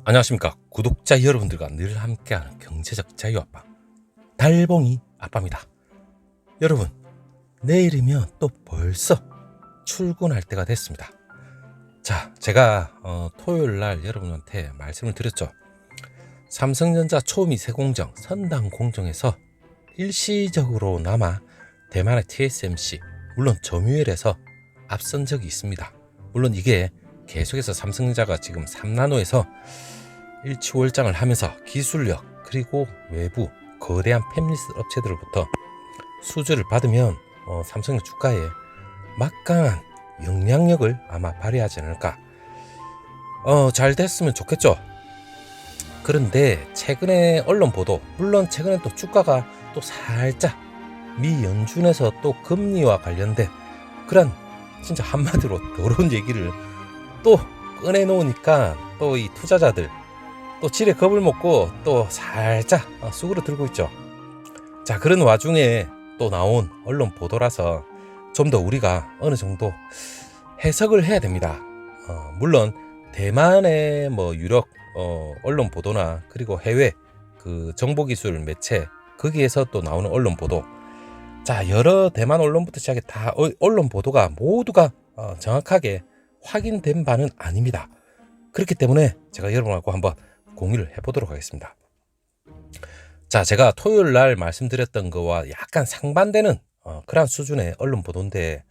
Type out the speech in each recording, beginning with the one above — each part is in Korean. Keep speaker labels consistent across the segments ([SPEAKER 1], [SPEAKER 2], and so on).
[SPEAKER 1] 안녕하십니까. 구독자 여러분들과 늘 함께하는 경제적 자유아빠 달봉이 아빠입니다. 여러분, 내일이면 또 벌써 출근할 때가 됐습니다. 자, 제가 토요일날 여러분한테 말씀을 드렸죠. 삼성전자 초미세공정 선당공정에서 일시적으로나마 대만의 TSMC, 물론 점유율에서 앞선 적이 있습니다. 물론 이게 계속해서 삼성전자가 지금 3나노에서 일치월장을 하면서 기술력 그리고 외부 거대한 팹리스 업체들로부터 수주를 받으면 삼성 주가에 막강한 영향력을 아마 발휘하지 않을까. 잘 됐으면 좋겠죠. 그런데 최근에 언론 보도, 물론 최근에 또 주가가 또 살짝 미 연준에서 또 금리와 관련된 그런 진짜 한마디로 더러운 얘기를 또 꺼내놓으니까 또 이 투자자들 또 지레 겁을 먹고 또 살짝 수그러들고 있죠. 자, 그런 와중에 또 나온 언론 보도라서 좀 더 우리가 어느 정도 해석을 해야 됩니다. 물론 대만의 유력 언론 보도나 그리고 해외 그 정보기술 매체 거기에서 또 나오는 언론 보도, 자, 여러 대만 언론부터 시작해 다 언론 보도가 모두가 정확하게 확인된 바는 아닙니다. 그렇기 때문에 제가 여러분하고 한번 공유를 해보도록 하겠습니다. 자, 제가 토요일 날 말씀드렸던 거와 약간 상반되는 그런 수준의 언론 보도인데,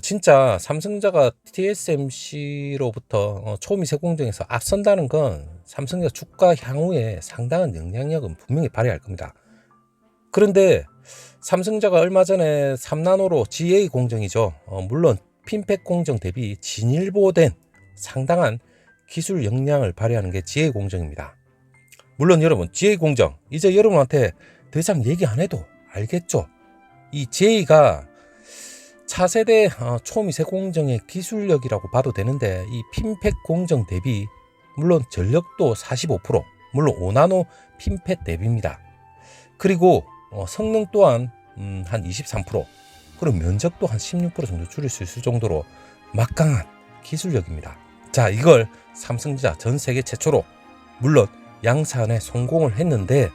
[SPEAKER 1] 진짜 삼성전자가 TSMC로부터 초미세공정에서 앞선다는 건 삼성전자 주가 향후에 상당한 영향력은 분명히 발휘할 겁니다. 그런데 삼성전자가 얼마 전에 3나노로 GA 공정이죠. 물론 핀팩 공정 대비 진일보된 상당한 기술 역량을 발휘하는 게 GA 공정입니다. 물론 여러분, GA 공정 이제 여러분한테 더 이상 얘기 안 해도 알겠죠. 이 GA가 차세대 초미세 공정의 기술력이라고 봐도 되는데, 이 핀팩 공정 대비 물론 전력도 45%, 물론 5나노 핀팩 대비입니다. 그리고 성능 또한 한 23%, 그리고 면적도 한 16% 정도 줄일 수 있을 정도로 막강한 기술력입니다. 자, 이걸 삼성전자 전 세계 최초로 물론 양산에 성공을 했는데,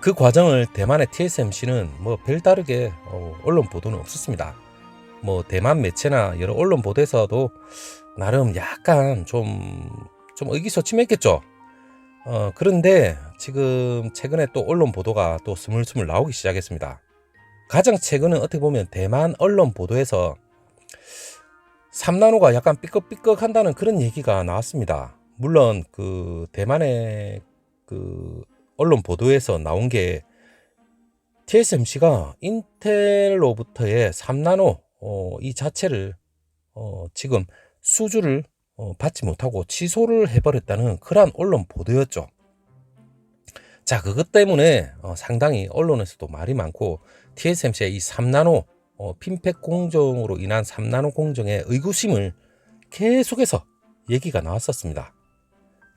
[SPEAKER 1] 그 과정을 대만의 TSMC는 별다르게 언론 보도는 없었습니다. 대만 매체나 여러 언론 보도에서도 나름 약간 좀 의기소침했겠죠. 그런데 지금 최근에 또 언론 보도가 또 스물스물 나오기 시작했습니다. 가장 최근은 어떻게 보면 대만 언론 보도에서 3나노가 약간 삐걱삐걱한다는 그런 얘기가 나왔습니다. 물론 그 대만의 그 언론 보도에서 나온 게 TSMC가 인텔로부터의 3나노 이 자체를 지금 수주를 받지 못하고 취소를 해버렸다는 그런 언론 보도였죠. 자, 그것 때문에 상당히 언론에서도 말이 많고, TSMC의 이 3나노 핀팩 공정으로 인한 3나노 공정의 의구심을 계속해서 얘기가 나왔었습니다.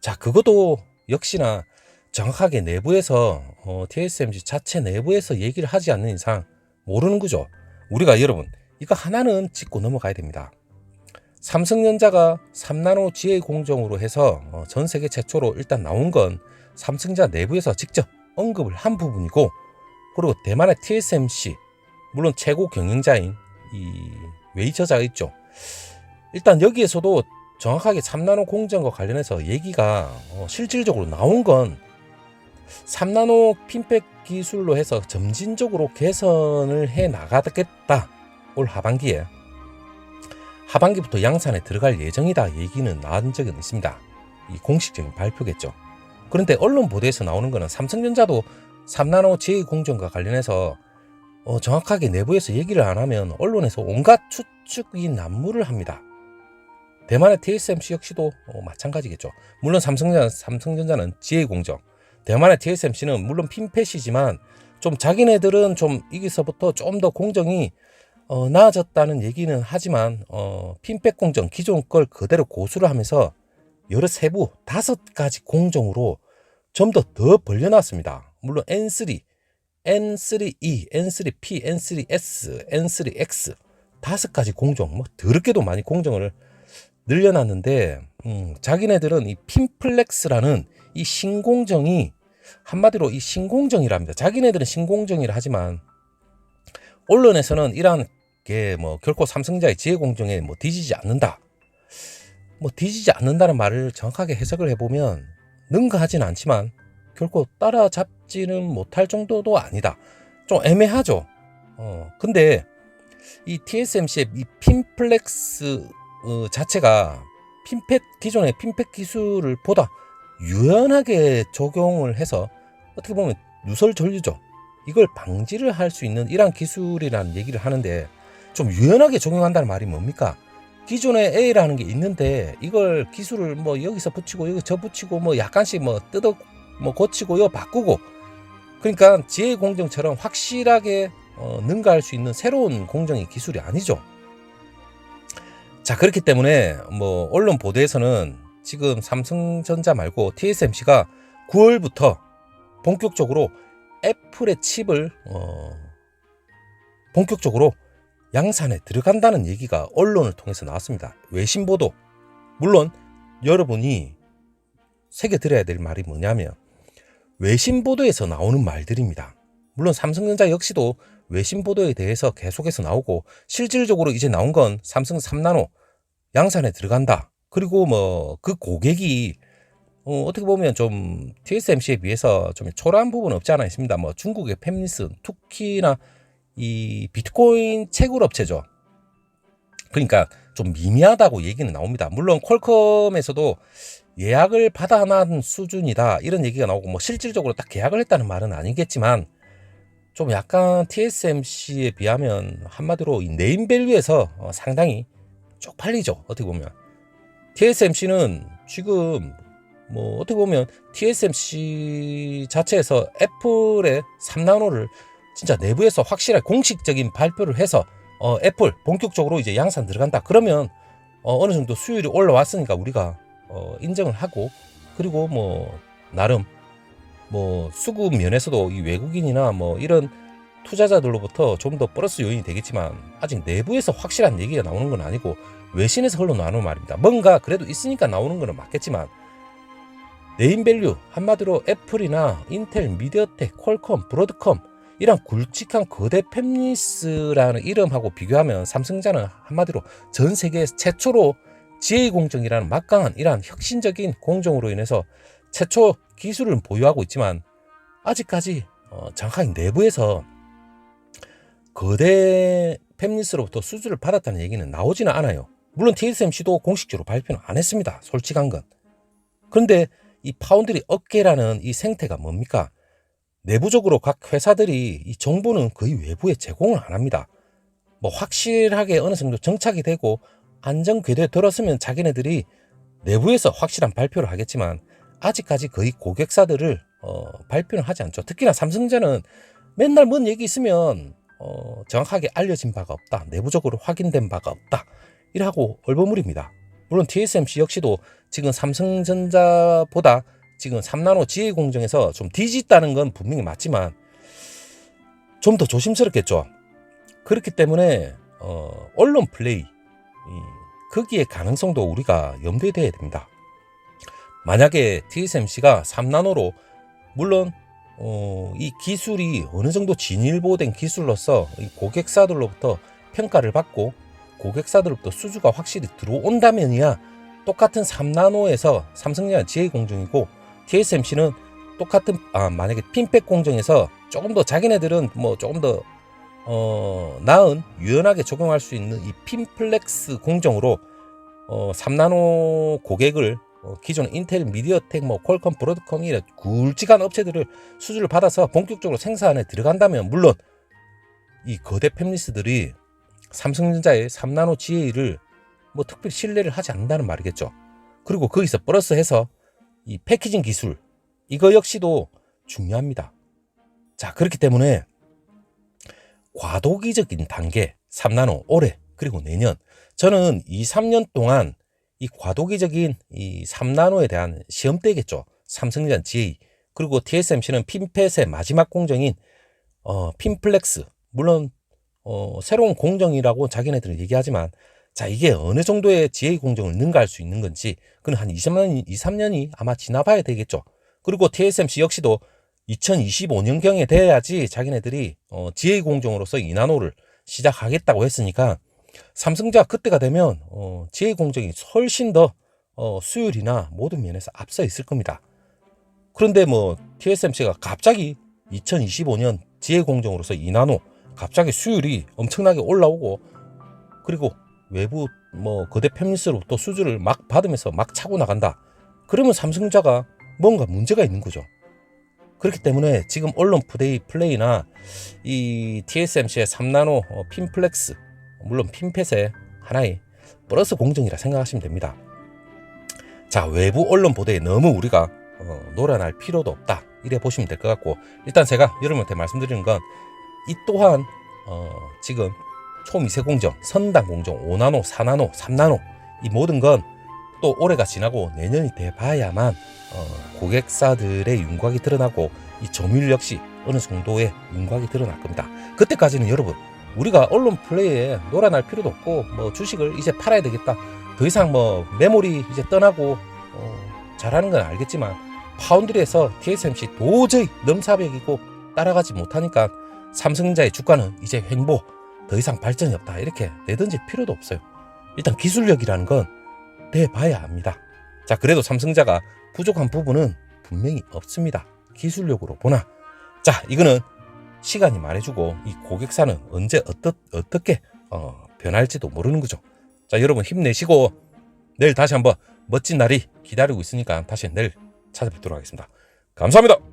[SPEAKER 1] 자, 그것도 역시나 정확하게 내부에서 TSMC 자체 내부에서 얘기를 하지 않는 이상 모르는 거죠. 우리가 여러분 이거 하나는 짚고 넘어가야 됩니다. 삼성전자가 3나노 GA 공정으로 해서 전 세계 최초로 일단 나온 건 삼성전자 내부에서 직접 언급을 한 부분이고, 그리고 대만의 TSMC, 물론 최고 경영자인 이 웨이저자가 있죠. 일단 여기에서도 정확하게 3나노 공정과 관련해서 얘기가 실질적으로 나온 건 3나노 핀팩 기술로 해서 점진적으로 개선을 해 나가겠다. 올 하반기부터 양산에 들어갈 예정이다 얘기는 나온 적은 있습니다. 이 공식적인 발표겠죠. 그런데 언론 보도에서 나오는 거는 삼성전자도 3나노 GA 공정과 관련해서 정확하게 내부에서 얘기를 안 하면 언론에서 온갖 추측이 난무를 합니다. 대만의 TSMC 역시도 마찬가지겠죠. 물론 삼성전자는 GA 공정, 대만의 TSMC는 물론 핀펫이지만 좀 자기네들은 좀 여기서부터 좀 더 공정이 나아졌다는 얘기는 하지만 핀펫 공정 기존 걸 그대로 고수를 하면서 여러 세부 5가지 공정으로 좀 더 벌려놨습니다. 물론 N3, N3E, N3P, N3S, N3X 5가지 공정, 더럽게도 많이 공정을 늘려놨는데, 자기네들은 이 핀플렉스라는 이 신공정이 한마디로 이 신공정이랍니다. 자기네들은 신공정이라 하지만 언론에서는 이러한 게 뭐 결코 삼성전자의 지혜공정에 뭐 뒤지지 않는다. 뭐 뒤지지 않는다는 말을 정확하게 해석을 해보면 능가하진 않지만 결코 따라잡지는 못할 정도도 아니다. 좀 애매하죠. 근데 이 TSMC의 이 핀플렉스 자체가 기존의 핀펫 기술을 보다 유연하게 적용을 해서 어떻게 보면 누설전류죠. 이걸 방지를 할 수 있는 이러한 기술이라는 얘기를 하는데 좀 유연하게 적용한다는 말이 뭡니까? 기존에 A라는 게 있는데 이걸 기술을 뭐 여기서 붙이고 여기 저 붙이고 뭐 약간씩 뭐 뜯어 뭐 고치고 요 바꾸고 그러니까 지혜 공정처럼 확실하게 능가할 수 있는 새로운 공정의 기술이 아니죠. 자, 그렇기 때문에 뭐 언론 보도에서는 지금 삼성전자 말고 TSMC가 9월부터 본격적으로 애플의 칩을 본격적으로 양산에 들어간다는 얘기가 언론을 통해서 나왔습니다. 외신 보도. 물론 여러분이 새겨들어야 될 말이 뭐냐면 외신 보도에서 나오는 말들입니다. 물론 삼성전자 역시도 외신 보도에 대해서 계속해서 나오고 실질적으로 이제 나온 건 삼성 3나노 양산에 들어간다. 그리고 뭐 그 고객이 어떻게 보면 좀 TSMC에 비해서 좀 초라한 부분은 없지 않아 있습니다. 뭐 중국의 팹리스, 특히나 이 비트코인 채굴 업체죠. 그러니까 좀 미미하다고 얘기는 나옵니다. 물론 퀄컴에서도 예약을 받아난 수준이다 이런 얘기가 나오고 뭐 실질적으로 딱 계약을 했다는 말은 아니겠지만 좀 약간 TSMC에 비하면 한마디로 이 네임밸류에서 상당히 쪽팔리죠. 어떻게 보면 TSMC는 지금 뭐 어떻게 보면 TSMC 자체에서 애플의 3나노를 진짜 내부에서 확실하게 공식적인 발표를 해서 애플 본격적으로 이제 양산 들어간다. 그러면 어느 정도 수율이 올라왔으니까 우리가 인정을 하고 그리고 뭐 나름 뭐 수급 면에서도 이 외국인이나 뭐 이런 투자자들로부터 좀 더 플러스 요인이 되겠지만 아직 내부에서 확실한 얘기가 나오는 건 아니고 외신에서 흘러나오는 말입니다. 뭔가 그래도 있으니까 나오는 거는 맞겠지만 네임밸류 한마디로 애플이나 인텔, 미디어텍, 퀄컴, 브로드컴 이런 굵직한 거대 팹리스라는 이름하고 비교하면 삼성전자는 한마디로 전 세계 최초로 지혜 공정이라는 막강한 이러한 혁신적인 공정으로 인해서 최초 기술을 보유하고 있지만 아직까지 정확하게 내부에서 거대 팹리스로부터 수주를 받았다는 얘기는 나오지는 않아요. 물론 TSMC도 공식적으로 발표는 안 했습니다. 솔직한 건. 그런데 이 파운드리 업계라는 이 생태가 뭡니까? 내부적으로 각 회사들이 이 정보는 거의 외부에 제공을 안 합니다. 뭐 확실하게 어느 정도 정착이 되고 안정 궤도에 들었으면 자기네들이 내부에서 확실한 발표를 하겠지만 아직까지 거의 고객사들을 발표는 하지 않죠. 특히나 삼성전자는 맨날 뭔 얘기 있으면 정확하게 알려진 바가 없다. 내부적으로 확인된 바가 없다. 이라고 얼버무립니다. 물론 TSMC 역시도 지금 삼성전자보다 지금 3나노 지혜 공정에서 좀 뒤집다는 건 분명히 맞지만 좀 더 조심스럽겠죠. 그렇기 때문에 언론 플레이 거기에 가능성도 우리가 염두에 둬야 됩니다. 만약에 TSMC가 3나노로 물론 이 기술이 어느 정도 진일보된 기술로서 이 고객사들로부터 평가를 받고 고객사들로부터 수주가 확실히 들어온다면이야 똑같은 3나노에서 삼성전자 지혜 공정이고 TSMC는 똑같은 만약에 핀펫 공정에서 조금 더 자기네들은 뭐 조금 더 나은 유연하게 적용할 수 있는 이 핀플렉스 공정으로 3나노 고객을 기존 인텔, 미디어텍, 뭐 퀄컴, 브로드컴 이런 굵직한 업체들을 수주를 받아서 본격적으로 생산에 들어간다면 물론 이 거대 팹리스들이 삼성전자의 3나노 지혜를 뭐 특별히 신뢰를 하지 않는다는 말이겠죠. 그리고 거기서 플러스해서 이 패키징 기술 이거 역시도 중요합니다. 자, 그렇기 때문에 과도기적인 단계 3나노 올해 그리고 내년 저는 2, 3년 동안 이 과도기적인 이 3나노에 대한 시험대겠죠. 삼성전자 지혜 그리고 TSMC는 핀펫의 마지막 공정인 핀플렉스 물론 새로운 공정이라고 자기네들은 얘기하지만 자, 이게 어느 정도의 GA 공정을 능가할 수 있는 건지 그는 한 2, 3년이 아마 지나봐야 되겠죠. 그리고 TSMC 역시도 2025년경에 돼야지 자기네들이 GA 공정으로서 2나노를 시작하겠다고 했으니까 삼성자가 그때가 되면 GA 공정이 훨씬 더 수율이나 모든 면에서 앞서 있을 겁니다. 그런데 뭐 TSMC가 갑자기 2025년 GA 공정으로서 2나노 갑자기 수율이 엄청나게 올라오고 그리고 외부 뭐 거대 팹리스로부터 수주를 막 받으면서 막 차고 나간다. 그러면 삼성자가 뭔가 문제가 있는 거죠. 그렇기 때문에 지금 언론 플레이나 이 TSMC의 3나노 핀플렉스, 물론 핀펫의 하나의 플러스 공정이라 생각하시면 됩니다. 자, 외부 언론 보도에 너무 우리가 놀아날 필요도 없다, 이래 보시면 될 것 같고, 일단 제가 여러분한테 말씀드리는 건 이 또한 지금 초미세 공정, 선당 공정, 5나노, 4나노, 3나노 이 모든 건 또 올해가 지나고 내년이 돼 봐야만 고객사들의 윤곽이 드러나고 이 점유율 역시 어느 정도의 윤곽이 드러날 겁니다. 그때까지는 여러분, 우리가 언론 플레이에 놀아날 필요도 없고 뭐 주식을 이제 팔아야 되겠다, 더 이상 뭐 메모리 이제 떠나고 잘하는 건 알겠지만 파운드리에서 TSMC 도저히 넘사벽이고 따라가지 못하니까 삼성전자의 주가는 이제 횡보, 더 이상 발전이 없다, 이렇게 내던질 필요도 없어요. 일단 기술력이라는 건 돼봐야 합니다. 자, 그래도 삼성자가 부족한 부분은 분명히 없습니다. 기술력으로 보나. 자, 이거는 시간이 말해주고 이 고객사는 언제 어떻게 변할지도 모르는 거죠. 자, 여러분 힘내시고 내일 다시 한번 멋진 날이 기다리고 있으니까 다시 내일 찾아뵙도록 하겠습니다. 감사합니다.